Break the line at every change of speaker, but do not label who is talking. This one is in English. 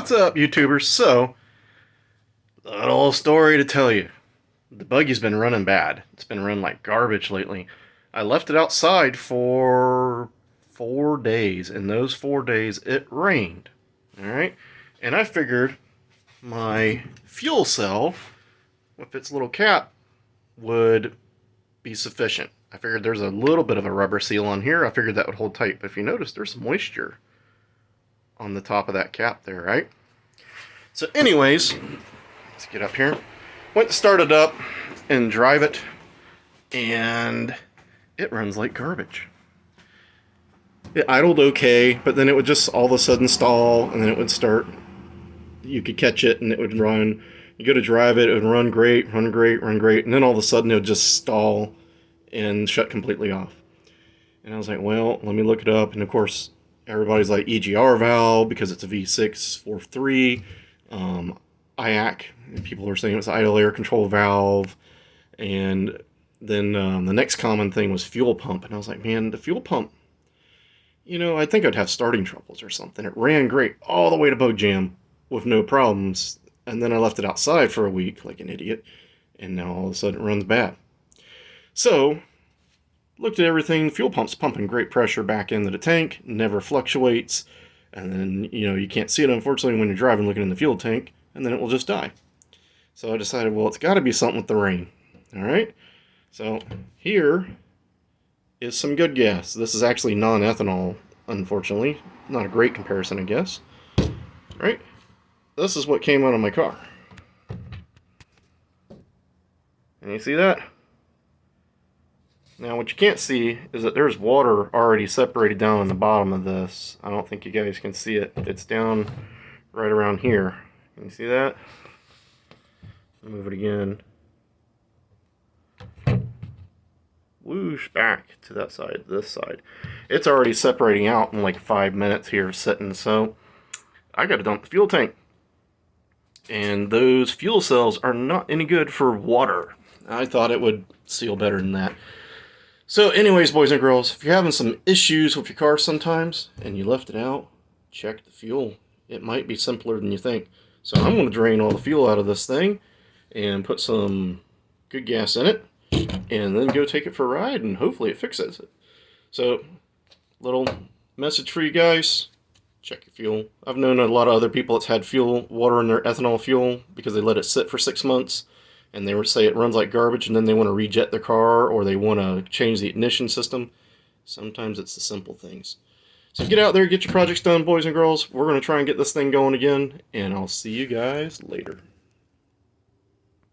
What's up, YouTubers? So, a little story to tell you. The buggy's been running bad. It's been running like garbage lately. I left it outside for 4 days, and those 4 days it rained. Alright? And I figured my fuel cell, with its little cap, would be sufficient. I figured there's a little bit of a rubber seal on here. I figured that would hold tight. But if you notice, there's moisture on the top of that cap there, right? So anyways, let's get up here. Went to start it up and drive it, and it runs like garbage. It idled okay, but then it would just all of a sudden stall, and then it would start. You could catch it, and it would run. You go to drive it, it would run great, run great, run great, and then all of a sudden it would just stall and shut completely off. And I was like, well, let me look it up, and of course, everybody's like EGR valve because it's a V6 4.3. IAC, people are saying it's idle air control valve. And then the next common thing was fuel pump. And I was like, man, the fuel pump, I think I'd have starting troubles or something. It ran great all the way to Bug Jam with no problems. And then I left it outside for a week like an idiot. And now all of a sudden it runs bad. So, looked at everything. Fuel pump's pumping great pressure back into the tank. Never fluctuates. And then, you can't see it, unfortunately, when you're driving looking in the fuel tank. And then it will just die. So I decided, well, it's got to be something with the rain. All right? So here is some good gas. This is actually non-ethanol, unfortunately. Not a great comparison, I guess. All right? This is what came out of my car. And you see that? Now, what you can't see is that there's water already separated down in the bottom of this. I don't think you guys can see it. It's down right around here. Can you see that? Move it again. Whoosh back to that side, this side. It's already separating out in like 5 minutes here sitting, so I gotta dump the fuel tank. And those fuel cells are not any good for water. I thought it would seal better than that. So anyways, boys and girls, if you're having some issues with your car sometimes and you left it out, check the fuel. It might be simpler than you think. So I'm going to drain all the fuel out of this thing and put some good gas in it and then go take it for a ride, and hopefully it fixes it. So, little message for you guys. Check your fuel. I've known a lot of other people that's had water in their ethanol fuel because they let it sit for 6 months and they say it runs like garbage, and then they want to rejet their car or they want to change the ignition system. Sometimes it's the simple things. So get out there, get your projects done, boys and girls. We're going to try and get this thing going again, and I'll see you guys later.